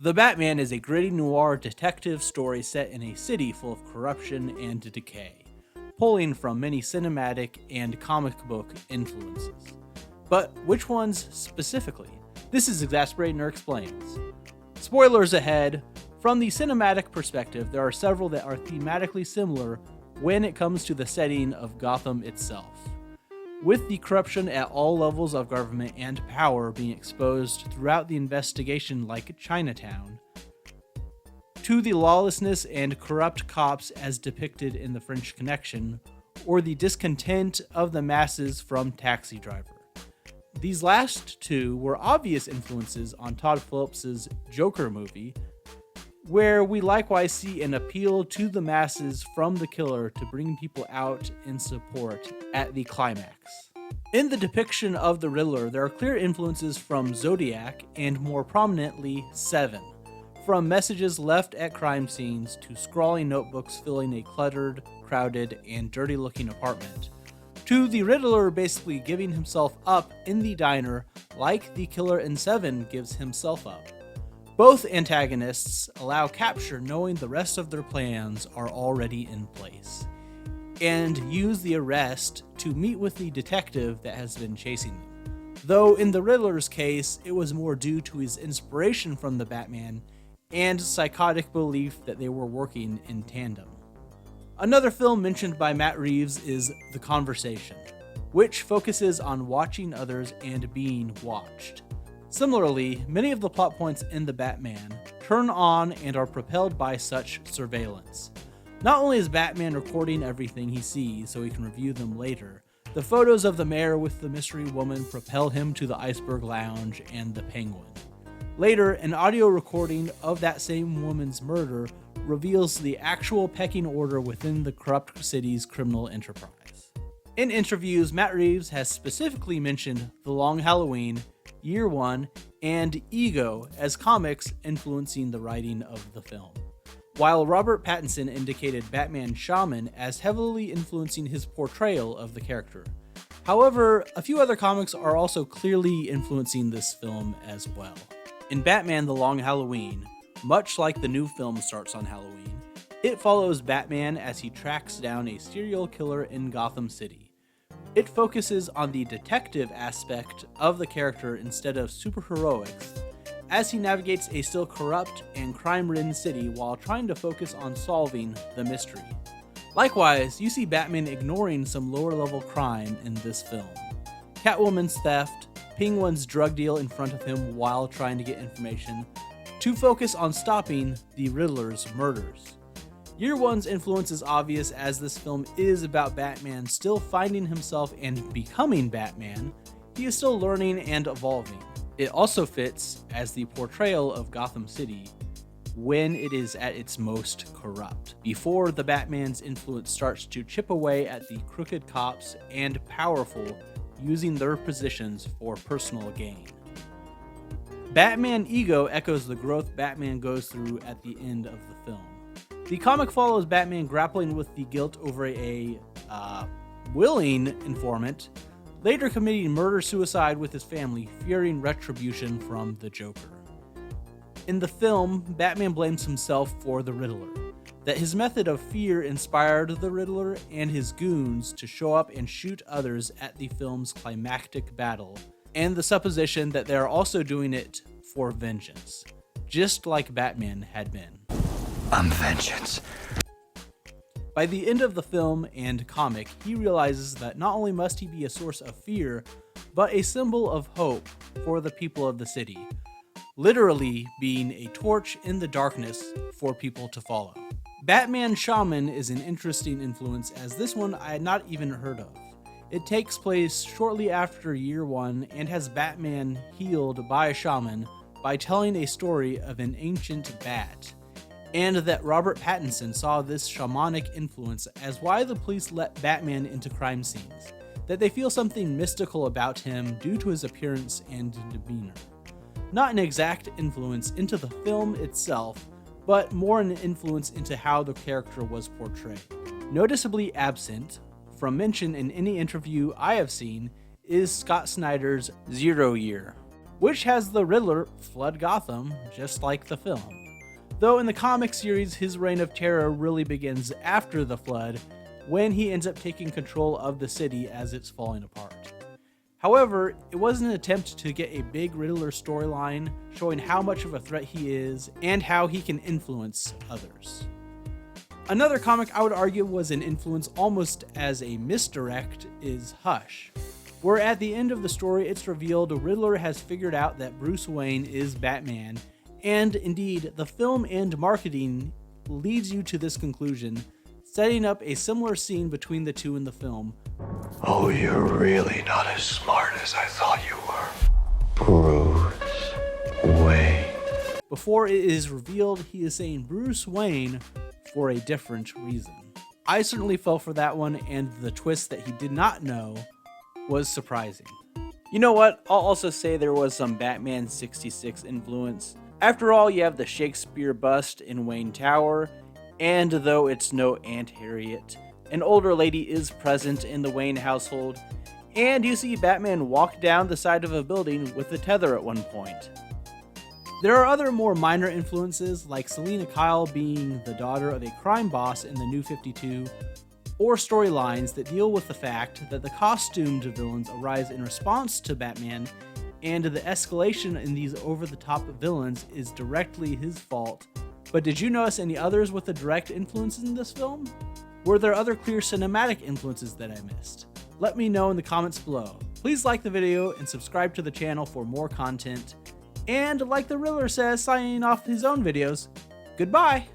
The Batman is a gritty noir detective story set in a city full of corruption and decay, pulling from many cinematic and comic book influences. But which ones specifically? This is Exasperator Explains. Spoilers ahead. From the cinematic perspective, there are several that are thematically similar when it comes to the setting of Gotham itself. With the corruption at all levels of government and power being exposed throughout the investigation like Chinatown, to the lawlessness and corrupt cops as depicted in The French Connection, or the discontent of the masses from Taxi Driver. These last two were obvious influences on Todd Phillips' Joker movie, where we likewise see an appeal to the masses from the killer to bring people out in support at the climax. In the depiction of the Riddler, there are clear influences from Zodiac and more prominently Seven, from messages left at crime scenes to scrawling notebooks filling a cluttered, crowded, and dirty-looking apartment, to the Riddler basically giving himself up in the diner like the killer in Seven gives himself up. Both antagonists allow capture knowing the rest of their plans are already in place, and use the arrest to meet with the detective that has been chasing them. Though in the Riddler's case, it was more due to his inspiration from the Batman and psychotic belief that they were working in tandem. Another film mentioned by Matt Reeves is The Conversation, which focuses on watching others and being watched. Similarly, many of the plot points in The Batman turn on and are propelled by such surveillance. Not only is Batman recording everything he sees so he can review them later, the photos of the mayor with the mystery woman propel him to the Iceberg Lounge and the Penguin. Later, an audio recording of that same woman's murder reveals the actual pecking order within the corrupt city's criminal enterprise. In interviews, Matt Reeves has specifically mentioned The Long Halloween, Year One, and Ego as comics influencing the writing of the film, while Robert Pattinson indicated Batman Shaman as heavily influencing his portrayal of the character. However, a few other comics are also clearly influencing this film as well. In Batman The Long Halloween, much like the new film starts on Halloween, it follows Batman as he tracks down a serial killer in Gotham City. It focuses on the detective aspect of the character instead of superheroics, as he navigates a still corrupt and crime-ridden city while trying to focus on solving the mystery. Likewise, you see Batman ignoring some lower-level crime in this film. Catwoman's theft, Penguin's drug deal in front of him while trying to get information, to focus on stopping the Riddler's murders. Year One's influence is obvious as this film is about Batman still finding himself and becoming Batman. He is still learning and evolving. It also fits as the portrayal of Gotham City when it is at its most corrupt, before the Batman's influence starts to chip away at the crooked cops and powerful using their positions for personal gain. Batman Ego echoes the growth Batman goes through at the end of the film. The comic follows Batman grappling with the guilt over a willing informant, later committing murder-suicide with his family, fearing retribution from the Joker. In the film, Batman blames himself for the Riddler, that his method of fear inspired the Riddler and his goons to show up and shoot others at the film's climactic battle, and the supposition that they are also doing it for vengeance, just like Batman had been. I'm vengeance. By the end of the film and comic, he realizes that not only must he be a source of fear, but a symbol of hope for the people of the city, literally being a torch in the darkness for people to follow. Batman Shaman is an interesting influence, as this one I had not even heard of. It takes place shortly after Year One and has Batman healed by a shaman by telling a story of an ancient bat, and that Robert Pattinson saw this shamanic influence as why the police let Batman into crime scenes, that they feel something mystical about him due to his appearance and demeanor. Not an exact influence into the film itself, but more an influence into how the character was portrayed. Noticeably absent from mention in any interview I have seen is Scott Snyder's 0 Year. which has the Riddler flood Gotham just like the film. Though in the comic series, his reign of terror really begins after the flood, when he ends up taking control of the city as it's falling apart. However, it was an attempt to get a big Riddler storyline showing how much of a threat he is and how he can influence others. Another comic I would argue was an influence almost as a misdirect is Hush, where at the end of the story it's revealed Riddler has figured out that Bruce Wayne is Batman, and indeed the film and marketing leads you to this conclusion, setting up a similar scene between the two in the film. Oh, you're really not as smart as I thought you were. Bruce Wayne. Before it is revealed he is saying Bruce Wayne for a different reason. I certainly fell for that one, and the twist that he did not know was surprising. You know what? I'll also say there was some Batman 66 influence. After all, you have the Shakespeare bust in Wayne Tower, and though it's no Aunt Harriet, an older lady is present in the Wayne household, and you see Batman walk down the side of a building with a tether at one point. There are other more minor influences, like Selina Kyle being the daughter of a crime boss in the New 52, or storylines that deal with the fact that the costumed villains arise in response to Batman, and the escalation in these over-the-top villains is directly his fault. But did you notice any others with a direct influence in this film? Were there other clear cinematic influences that I missed? Let me know in the comments below. Please like the video and subscribe to the channel for more content. And like the Riddler says, signing off his own videos, goodbye!